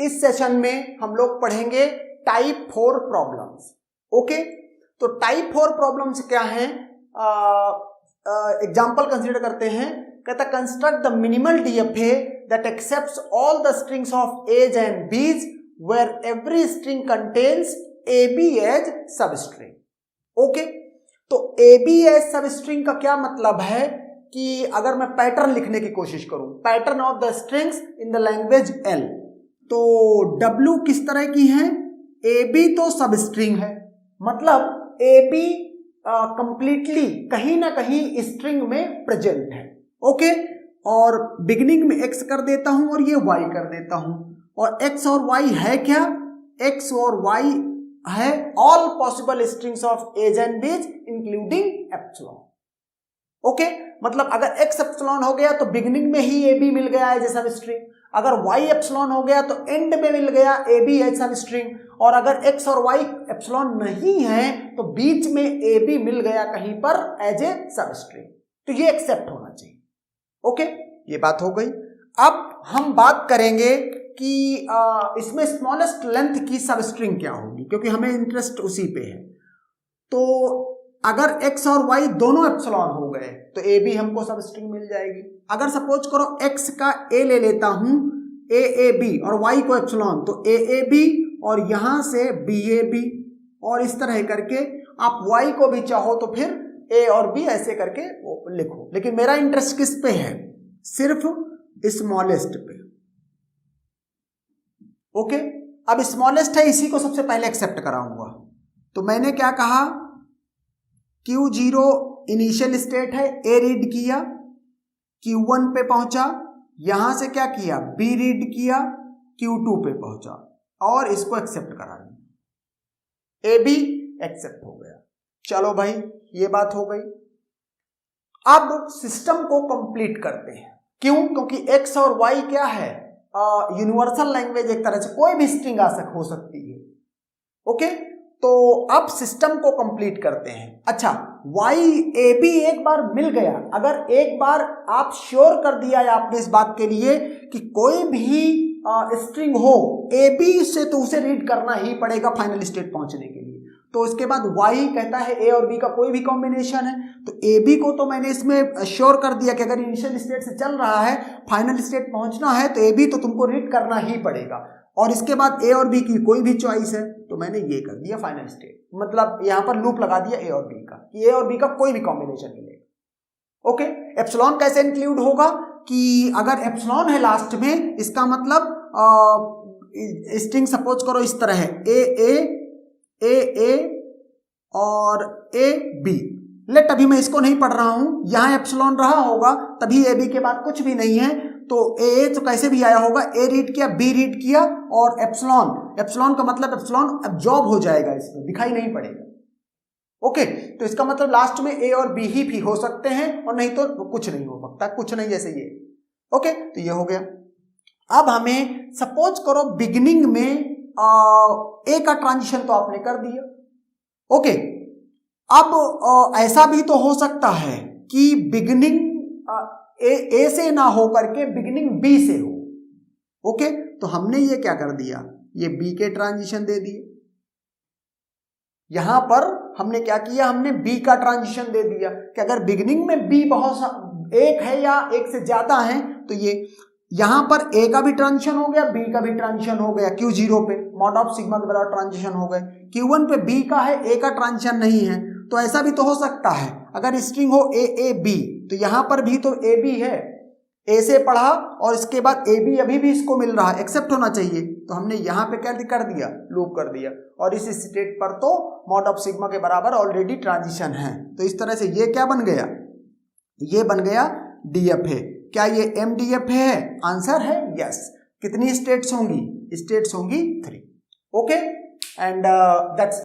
इस सेशन में हम लोग पढ़ेंगे टाइप 4 प्रॉब्लम्स। ओके, तो टाइप 4 प्रॉब्लम्स क्या हैं? एग्जाम्पल कंसीडर करते हैं। कहता construct the minimal DFA that accepts all the strings of a's and b's where every string contains A B as substring. Okay, तो ए बी एज सबस्ट्रिंग का क्या मतलब है कि अगर मैं पैटर्न लिखने की कोशिश करूं, pattern of the strings in the language L, तो W किस तरह की है? ए बी तो सबस्ट्रिंग है, मतलब ए बी कंप्लीटली कहीं ना कहीं स्ट्रिंग में प्रेजेंट है। ओके, और बिगिनिंग में x कर देता हूं और ये y कर देता हूं, और x और y है क्या? x और y है all possible strings of a's and b's including epsilon. Okay, मतलब अगर x एप्सिलॉन हो गया तो बिगिनिंग में ही ए बी मिल गया एज ए सबस्ट्रिंग, अगर y एप्सिलॉन हो गया तो एंड में मिल गया ए बी एज सबस्ट्रिंग, और अगर x और y एप्सिलॉन नहीं है तो बीच में ए बी मिल गया कहीं पर एज ए सबस्ट्रिंग, तो ये एक्सेप्ट होना चाहिए। ओके, ये बात हो गई। अब हम बात करेंगे कि इसमें स्मॉलेस्ट लेंथ की सबस्ट्रिंग क्या होगी, क्योंकि हमें इंटरेस्ट उसी पे है। तो अगर x और y दोनों एप्सिलॉन हो गए तो ए बी हमको सबस्ट्रिंग मिल जाएगी। अगर सपोज करो x का a ले लेता हूं, ए बी, और y को एप्सिलॉन, तो ए बी और यहां से बी ए बी, और इस तरह करके आप y को भी चाहो तो फिर a और b ऐसे करके लिखो। लेकिन मेरा इंटरेस्ट किस पे है? सिर्फ स्मॉलेस्ट पे। ओके, अब स्मॉलेस्ट है, इसी को सबसे पहले एक्सेप्ट कराऊंगा। तो मैंने क्या कहा? Q0 इनिशियल स्टेट है, A रीड किया, Q1 पे पहुंचा, यहां से क्या किया? B रीड किया, Q2 पे पहुंचा, और इसको एक्सेप्ट करा लिया, A B एक्सेप्ट हो गया। चलो भाई, ये बात हो गई। अब सिस्टम को कंप्लीट करते हैं। क्यों? क्योंकि x और y क्या है? यूनिवर्सल लैंग्वेज, एक तरह से कोई भी स्ट्रिंग हो सकती है। ओके, तो अब सिस्टम को कंप्लीट करते हैं। अच्छा, y ए बी एक बार मिल गया, अगर एक बार आप श्योर कर दिया है आपने इस बात के लिए कि कोई भी स्ट्रिंग हो ए बी से, तो उसे रीड करना ही पड़ेगा फाइनल स्टेट पहुंचने के लिए। तो इसके बाद y कहता है a और b का कोई भी कॉम्बिनेशन है, तो ए बी को तो मैंने इसमें श्योर कर दिया कि अगर इनिशियल स्टेट से चल रहा है, फाइनल स्टेट पहुंचना है, तो ए बी तो तुमको रीड करना ही पड़ेगा। और इसके बाद a और b की कोई भी चॉइस है, तो मैंने ये कर दिया फाइनल स्टेट, मतलब यहां पर लूप लगा दिया a और b का, कि a और b का कोई भी कॉम्बिनेशन मिलेगा। ओके, एप्सिलॉन कैसे इंक्लूड होगा? कि अगर एप्सिलॉन है लास्ट में, इसका मतलब स्ट्रिंग सपोज करो इस तरह है, ए और ए बी। लेट, अभी मैं इसको नहीं पढ़ रहा हूं, यहां एप्सिलॉन रहा होगा, तभी ए बी के बाद कुछ भी नहीं है, तो ए तो कैसे भी आया होगा, ए रीड किया, बी रीड किया, और एप्सिलॉन का मतलब एप्सिलॉन एब्जॉर्ब हो जाएगा, इसमें दिखाई नहीं पड़ेगा। ओके, तो इसका मतलब लास्ट में ए और बी ही हो सकते हैं, और नहीं तो कुछ नहीं हो सकता, कुछ नहीं, जैसे ये। ओके, तो ये हो गया। अब हमें सपोज करो बिगिनिंग में ए का ट्रांजिशन तो आपने कर दिया। ओके, अब ऐसा भी तो हो सकता है कि बिगिनिंग ए से ना हो करके बिगिनिंग बी से हो। ओके, तो हमने ये क्या कर दिया? ये बी के ट्रांजिशन दे दिए। यहां पर हमने क्या किया? हमने बी का ट्रांजिशन दे दिया कि अगर बिगिनिंग में बी बहुत एक है या एक से ज्यादा है, तो ये यहां पर ए का भी ट्रांजिशन हो गया, बी का भी ट्रांजिशन हो गया, Q0 पे मॉड ऑफ सिग्मा के बराबर ट्रांजिशन हो गए, Q1 पे बी का है, ए का ट्रांजिशन नहीं है। तो ऐसा भी तो हो सकता है, अगर स्ट्रिंग हो ए बी, तो यहां पर भी तो ए बी है, ए से पढ़ा और इसके बाद ए बी अभी भी इसको मिल रहा है, एक्सेप्ट होना चाहिए, तो हमने यहां पे क्या कर दिया? लूप कर दिया, और इस स्टेट पर तो मॉड ऑफ सिग्मा के बराबर ऑलरेडी ट्रांजिशन है। तो इस तरह से ये क्या बन गया? ये बन गया डीएफए। क्या ये MDFA है? आंसर है यस। कितनी स्टेट्स होंगी? स्टेट्स होंगी 3। Okay, and that's